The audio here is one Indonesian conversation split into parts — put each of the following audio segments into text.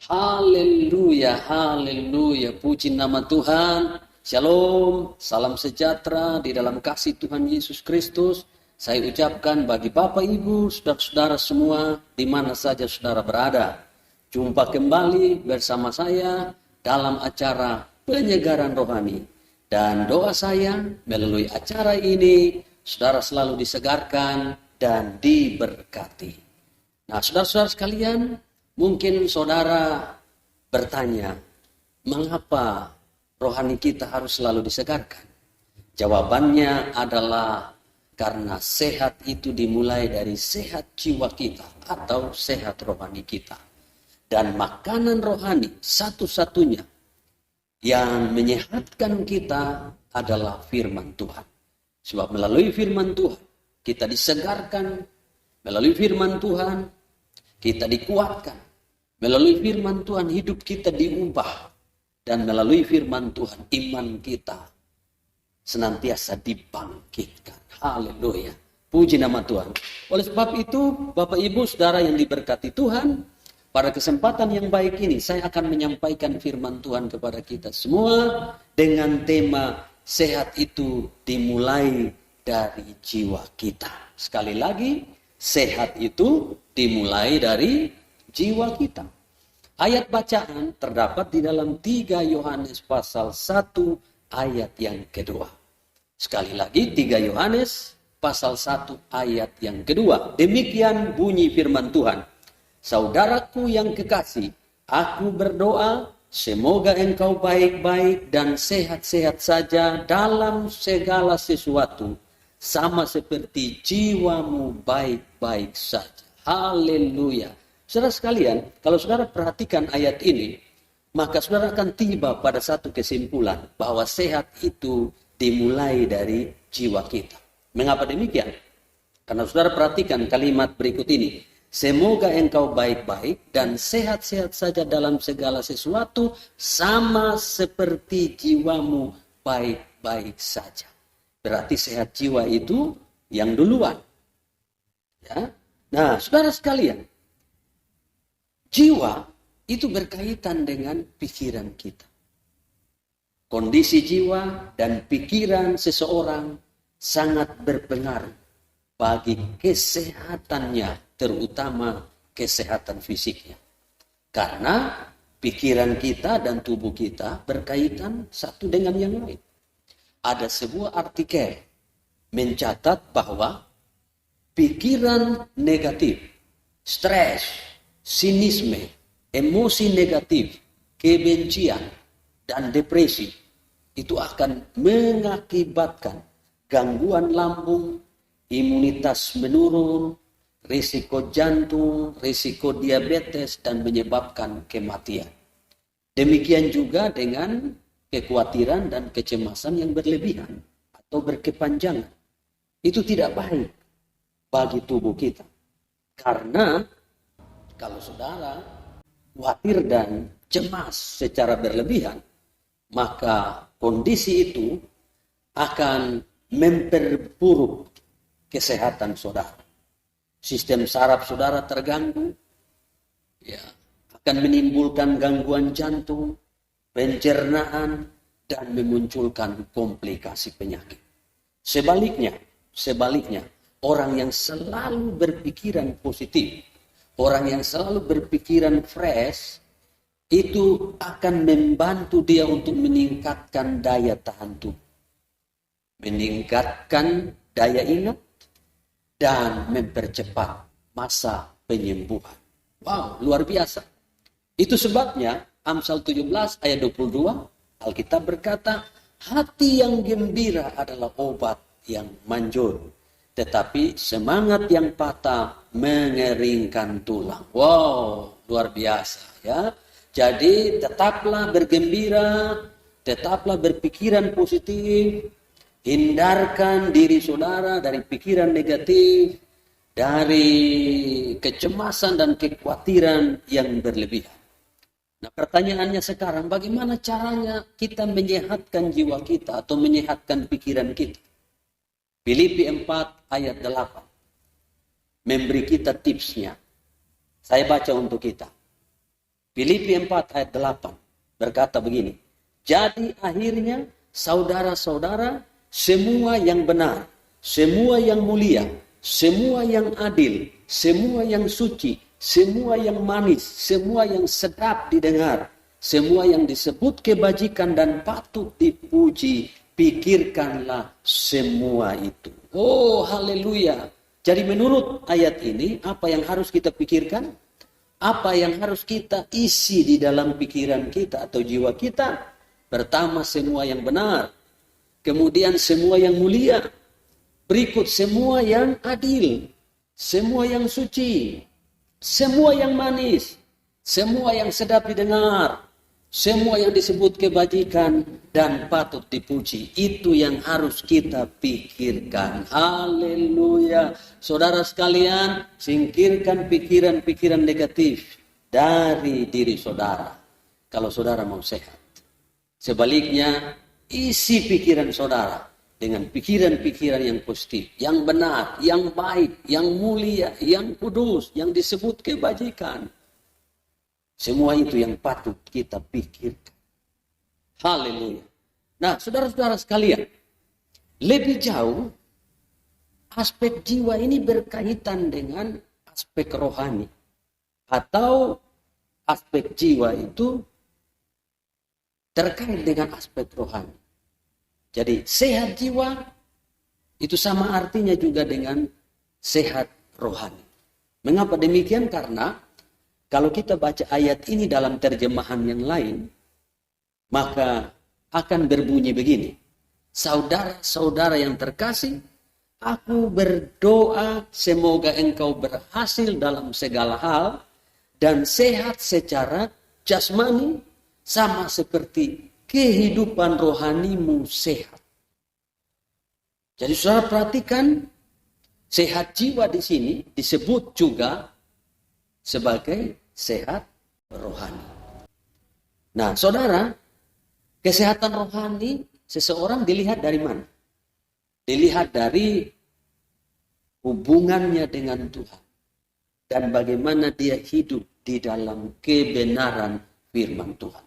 Haleluya, haleluya. Puji nama Tuhan. Shalom, salam sejahtera di dalam kasih Tuhan Yesus Kristus. Saya ucapkan bagi Bapak, Ibu, saudara-saudara semua, di mana saja saudara berada. Jumpa kembali bersama saya dalam acara penyegaran rohani. Dan doa saya melalui acara ini, saudara selalu disegarkan dan diberkati. Nah, saudara-saudara sekalian, mungkin saudara bertanya, mengapa rohani kita harus selalu disegarkan? Jawabannya adalah karena sehat itu dimulai dari sehat jiwa kita atau sehat rohani kita. Dan makanan rohani satu-satunya yang menyehatkan kita adalah firman Tuhan. Sebab melalui firman Tuhan kita disegarkan, melalui firman Tuhan kita dikuatkan, melalui firman Tuhan hidup kita diubah, dan melalui firman Tuhan iman kita senantiasa dibangkitkan. Haleluya. Puji nama Tuhan. Oleh sebab itu, Bapak Ibu Saudara yang diberkati Tuhan, pada kesempatan yang baik ini saya akan menyampaikan firman Tuhan kepada kita semua dengan tema sehat itu dimulai dari jiwa kita. Sekali lagi, sehat itu dimulai dari jiwa kita. Ayat bacaan terdapat di dalam 3 Yohanes pasal 1 ayat yang kedua. Sekali lagi 3 Yohanes pasal 1 ayat yang kedua. Demikian bunyi firman Tuhan. Saudaraku yang kekasih, aku berdoa semoga engkau baik-baik dan sehat-sehat saja dalam segala sesuatu, sama seperti jiwamu baik-baik saja. Haleluya. Saudara sekalian, kalau saudara perhatikan ayat ini, maka saudara akan tiba pada satu kesimpulan bahwa sehat itu dimulai dari jiwa kita. Mengapa demikian? Karena saudara perhatikan kalimat berikut ini. Semoga engkau baik-baik dan sehat-sehat saja dalam segala sesuatu, sama seperti jiwamu baik-baik saja. Berarti sehat jiwa itu yang duluan. Ya. Nah, saudara sekalian, jiwa itu berkaitan dengan pikiran kita. Kondisi jiwa dan pikiran seseorang sangat berpengaruh bagi kesehatannya, terutama kesehatan fisiknya. Karena pikiran kita dan tubuh kita berkaitan satu dengan yang lain. Ada sebuah artikel mencatat bahwa pikiran negatif, stres, sinisme, emosi negatif, kebencian, dan depresi itu akan mengakibatkan gangguan lambung, imunitas menurun, risiko jantung, risiko diabetes, dan menyebabkan kematian. Demikian juga dengan kekhawatiran dan kecemasan yang berlebihan atau berkepanjangan. Itu tidak baik bagi tubuh kita. Karena kalau saudara khawatir dan cemas secara berlebihan, maka kondisi itu akan memperburuk kesehatan saudara. Sistem saraf saudara terganggu, ya, akan menimbulkan gangguan jantung, pencernaan, dan memunculkan komplikasi penyakit. Sebaliknya, orang yang selalu berpikiran positif, orang yang selalu berpikiran fresh, itu akan membantu dia untuk meningkatkan daya tahan tubuh, meningkatkan daya ingat, dan mempercepat masa penyembuhan. Wow, luar biasa. Itu sebabnya Amsal 17 ayat 22, Alkitab berkata, hati yang gembira adalah obat yang manjur, tetapi semangat yang patah mengeringkan tulang. Wow, luar biasa ya. Jadi tetaplah bergembira, tetaplah berpikiran positif. Hindarkan diri saudara dari pikiran negatif, dari kecemasan dan kekhawatiran yang berlebihan. Nah, pertanyaannya sekarang, bagaimana caranya kita menyehatkan jiwa kita atau menyehatkan pikiran kita? Filipi 4 ayat 8 memberi kita tipsnya. Saya baca untuk kita. Filipi 4 ayat 8 berkata begini. Jadi akhirnya saudara-saudara, semua yang benar, semua yang mulia, semua yang adil, semua yang suci, semua yang manis, semua yang sedap didengar, semua yang disebut kebajikan dan patut dipuji, pikirkanlah semua itu. Oh, haleluya. Jadi menurut ayat ini, apa yang harus kita pikirkan? Apa yang harus kita isi di dalam pikiran kita atau jiwa kita? Pertama, semua yang benar. Kemudian semua yang mulia. Berikut semua yang adil. Semua yang suci. Semua yang manis. Semua yang sedap didengar. Semua yang disebut kebajikan dan patut dipuji. Itu yang harus kita pikirkan. Haleluya. Saudara sekalian, singkirkan pikiran-pikiran negatif dari diri saudara. Kalau saudara mau sehat. Sebaliknya, isi pikiran saudara dengan pikiran-pikiran yang positif, yang benar, yang baik, yang mulia, yang kudus, yang disebut kebajikan. Semua itu yang patut kita pikirkan. Haleluya. Nah, saudara-saudara sekalian, lebih jauh, aspek jiwa ini berkaitan dengan aspek rohani. Atau aspek jiwa itu terkait dengan aspek rohani. Jadi, sehat jiwa itu sama artinya juga dengan sehat rohani. Mengapa demikian? Karena kalau kita baca ayat ini dalam terjemahan yang lain, maka akan berbunyi begini. Saudara-saudara yang terkasih, aku berdoa semoga engkau berhasil dalam segala hal dan sehat secara jasmani sama seperti kehidupan rohanimu sehat. Jadi saudara perhatikan, sehat jiwa di sini disebut juga sebagai sehat rohani. Nah, saudara, kesehatan rohani seseorang dilihat dari mana? Dilihat dari hubungannya dengan Tuhan. Dan bagaimana dia hidup di dalam kebenaran firman Tuhan.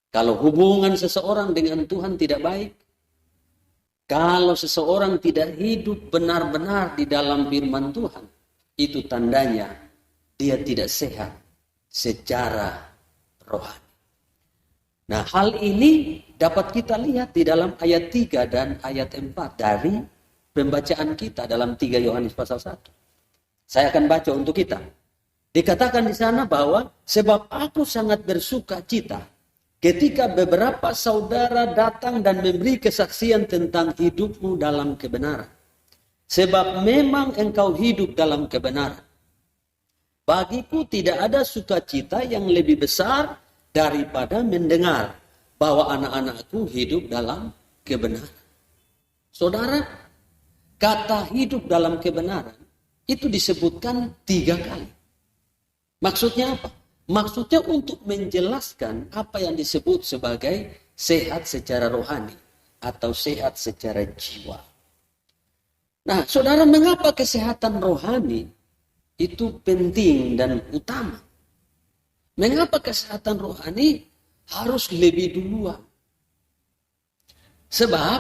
Kalau hubungan seseorang dengan Tuhan tidak baik, kalau seseorang tidak hidup benar-benar di dalam firman Tuhan, itu tandanya dia tidak sehat secara rohani. Nah, hal ini dapat kita lihat di dalam ayat 3 dan ayat 4 dari pembacaan kita dalam 3 Yohanes pasal 1. Saya akan baca untuk kita. Dikatakan di sana bahwa sebab aku sangat bersuka cita ketika beberapa saudara datang dan memberi kesaksian tentang hidupmu dalam kebenaran. Sebab memang engkau hidup dalam kebenaran. Bagiku tidak ada sukacita yang lebih besar daripada mendengar bahwa anak-anakku hidup dalam kebenaran. Saudara, kata hidup dalam kebenaran itu disebutkan 3 kali. Maksudnya apa? Maksudnya untuk menjelaskan apa yang disebut sebagai sehat secara rohani atau sehat secara jiwa. Nah, saudara, mengapa kesehatan rohani itu penting dan utama? Mengapa kesehatan rohani harus lebih duluan? Sebab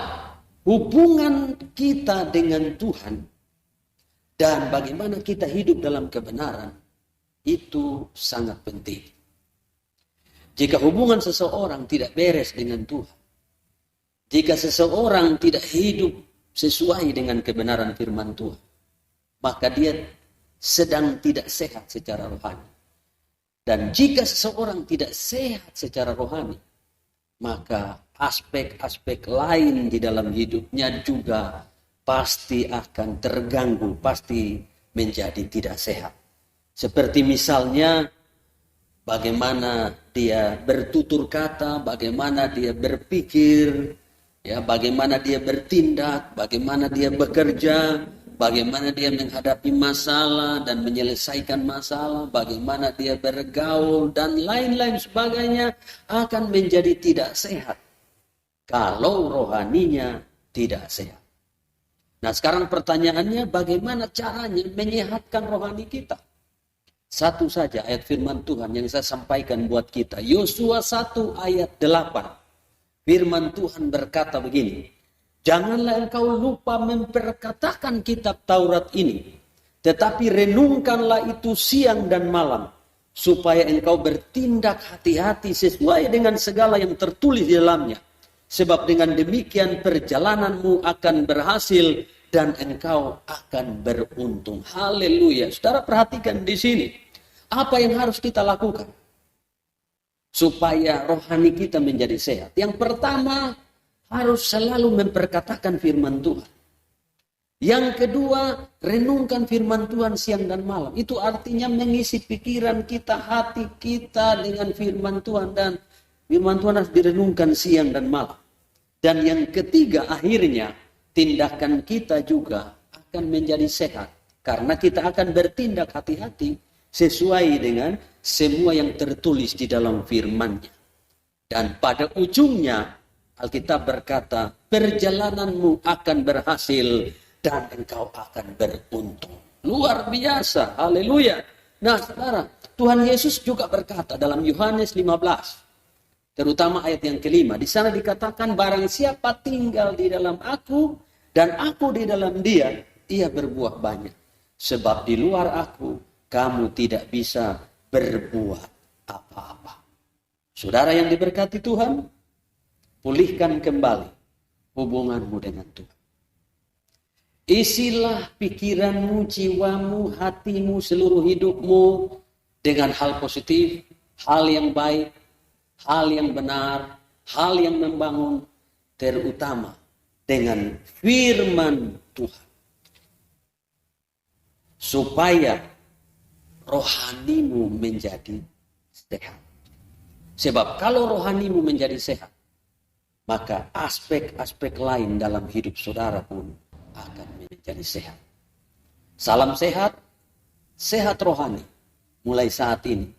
hubungan kita dengan Tuhan dan bagaimana kita hidup dalam kebenaran itu sangat penting. Jika hubungan seseorang tidak beres dengan Tuhan, jika seseorang tidak hidup sesuai dengan kebenaran firman Tuhan, maka dia sedang tidak sehat secara rohani. Dan jika seseorang tidak sehat secara rohani, maka aspek-aspek lain di dalam hidupnya juga pasti akan terganggu, pasti menjadi tidak sehat. Seperti misalnya bagaimana dia bertutur kata, bagaimana dia berpikir, ya, bagaimana dia bertindak, bagaimana dia bekerja, bagaimana dia menghadapi masalah dan menyelesaikan masalah, bagaimana dia bergaul dan lain-lain sebagainya akan menjadi tidak sehat kalau rohaninya tidak sehat. Nah, sekarang pertanyaannya bagaimana caranya menyehatkan rohani kita? Satu saja ayat firman Tuhan yang saya sampaikan buat kita. Yosua 1 ayat 8. Firman Tuhan berkata begini. Janganlah engkau lupa memperkatakan kitab Taurat ini. Tetapi renungkanlah itu siang dan malam. Supaya engkau bertindak hati-hati sesuai dengan segala yang tertulis di dalamnya. Sebab dengan demikian perjalananmu akan berhasil dan engkau akan beruntung. Haleluya. Saudara perhatikan di sini. Apa yang harus kita lakukan supaya rohani kita menjadi sehat? Yang pertama, harus selalu memperkatakan firman Tuhan. Yang kedua, renungkan firman Tuhan siang dan malam. Itu artinya mengisi pikiran kita, hati kita dengan firman Tuhan. Dan firman Tuhan harus direnungkan siang dan malam. Dan yang ketiga, akhirnya tindakan kita juga akan menjadi sehat. Karena kita akan bertindak hati-hati sesuai dengan semua yang tertulis di dalam firman-Nya. Dan pada ujungnya, Alkitab berkata, perjalananmu akan berhasil dan engkau akan beruntung. Luar biasa, haleluya. Nah saudara, Tuhan Yesus juga berkata dalam Yohanes 15, terutama ayat yang kelima. Di sana dikatakan, barang siapa tinggal di dalam aku dan aku di dalam dia, ia berbuah banyak. Sebab di luar aku, kamu tidak bisa berbuat apa-apa. Saudara yang diberkati Tuhan, pulihkan kembali hubunganmu dengan Tuhan. Isilah pikiranmu, jiwamu, hatimu, seluruh hidupmu dengan hal positif, hal yang baik, hal yang benar, hal yang membangun, terutama dengan firman Tuhan. Supaya rohanimu menjadi sehat. Sebab kalau rohanimu menjadi sehat, maka aspek-aspek lain dalam hidup saudara pun akan menjadi sehat. Salam sehat, sehat rohani. Mulai saat ini,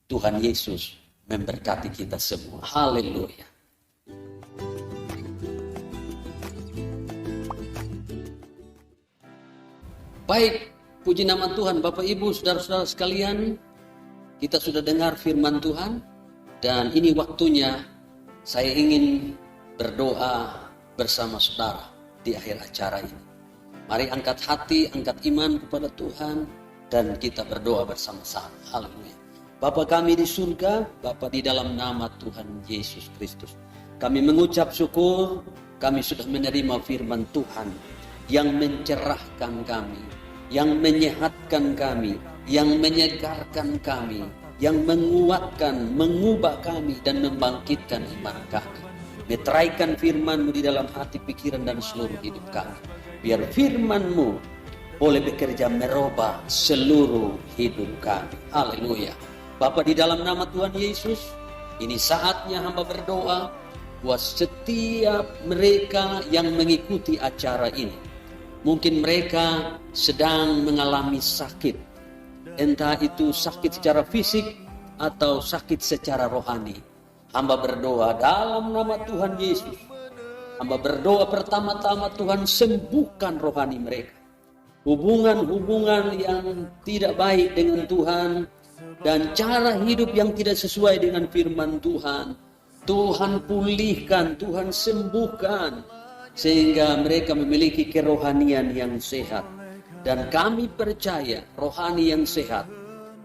Tuhan Yesus memberkati kita semua. Haleluya. Baik, puji nama Tuhan, Bapak Ibu, saudara-saudara sekalian. Kita sudah dengar firman Tuhan. Dan ini waktunya saya ingin berdoa bersama saudara di akhir acara ini. Mari angkat hati, angkat iman kepada Tuhan. Dan kita berdoa bersama-sama. Haleluya. Bapa kami di surga, Bapa di dalam nama Tuhan Yesus Kristus. Kami mengucap syukur, kami sudah menerima firman Tuhan yang mencerahkan kami, yang menyehatkan kami, yang menyegarkan kami, yang menguatkan, mengubah kami, dan membangkitkan iman kami. Meteraikan firman-Mu di dalam hati, pikiran, dan seluruh hidup kami. Biar firman-Mu boleh bekerja merubah seluruh hidup kami. Haleluya. Bapa di dalam nama Tuhan Yesus, ini saatnya hamba berdoa buat setiap mereka yang mengikuti acara ini. Mungkin mereka sedang mengalami sakit. Entah itu sakit secara fisik atau sakit secara rohani. Hamba berdoa dalam nama Tuhan Yesus. Hamba berdoa pertama-tama Tuhan sembuhkan rohani mereka. Hubungan-hubungan yang tidak baik dengan Tuhan dan cara hidup yang tidak sesuai dengan firman Tuhan. Tuhan pulihkan, Tuhan sembuhkan. Sehingga mereka memiliki kerohanian yang sehat. Dan kami percaya rohani yang sehat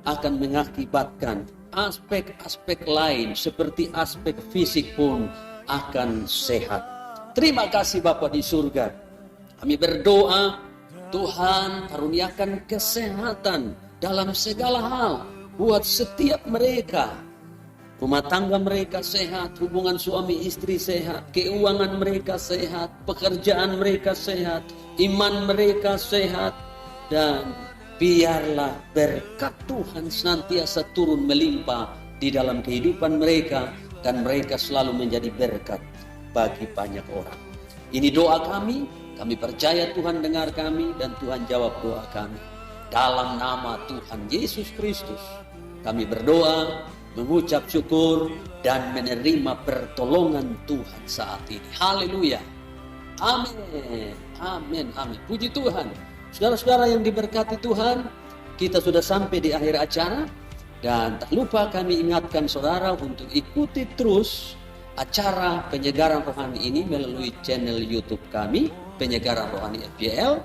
akan mengakibatkan aspek-aspek lain seperti aspek fisik pun akan sehat. Terima kasih Bapa di surga. Kami berdoa Tuhan karuniakan kesehatan dalam segala hal buat setiap mereka. Rumah tangga mereka sehat, hubungan suami istri sehat, keuangan mereka sehat, pekerjaan mereka sehat, iman mereka sehat, dan biarlah berkat Tuhan senantiasa turun melimpah di dalam kehidupan mereka, dan mereka selalu menjadi berkat bagi banyak orang. Ini doa kami percaya Tuhan dengar kami dan Tuhan jawab doa kami. Dalam nama Tuhan Yesus Kristus, kami berdoa, mengucap syukur, dan menerima pertolongan Tuhan saat ini. Haleluya. Amin. Amin. Amin. Puji Tuhan. Saudara-saudara yang diberkati Tuhan, kita sudah sampai di akhir acara. Dan tak lupa kami ingatkan saudara untuk ikuti terus acara penyegaran rohani ini melalui channel YouTube kami, Penyegaran Rohani FPL.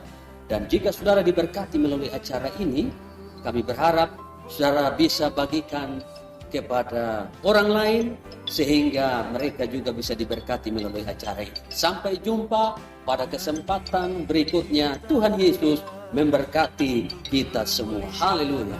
Dan jika saudara diberkati melalui acara ini, kami berharap saudara bisa bagikan kepada orang lain sehingga mereka juga bisa diberkati melalui acara ini. Sampai jumpa pada kesempatan berikutnya. Tuhan Yesus memberkati kita semua. Haleluya.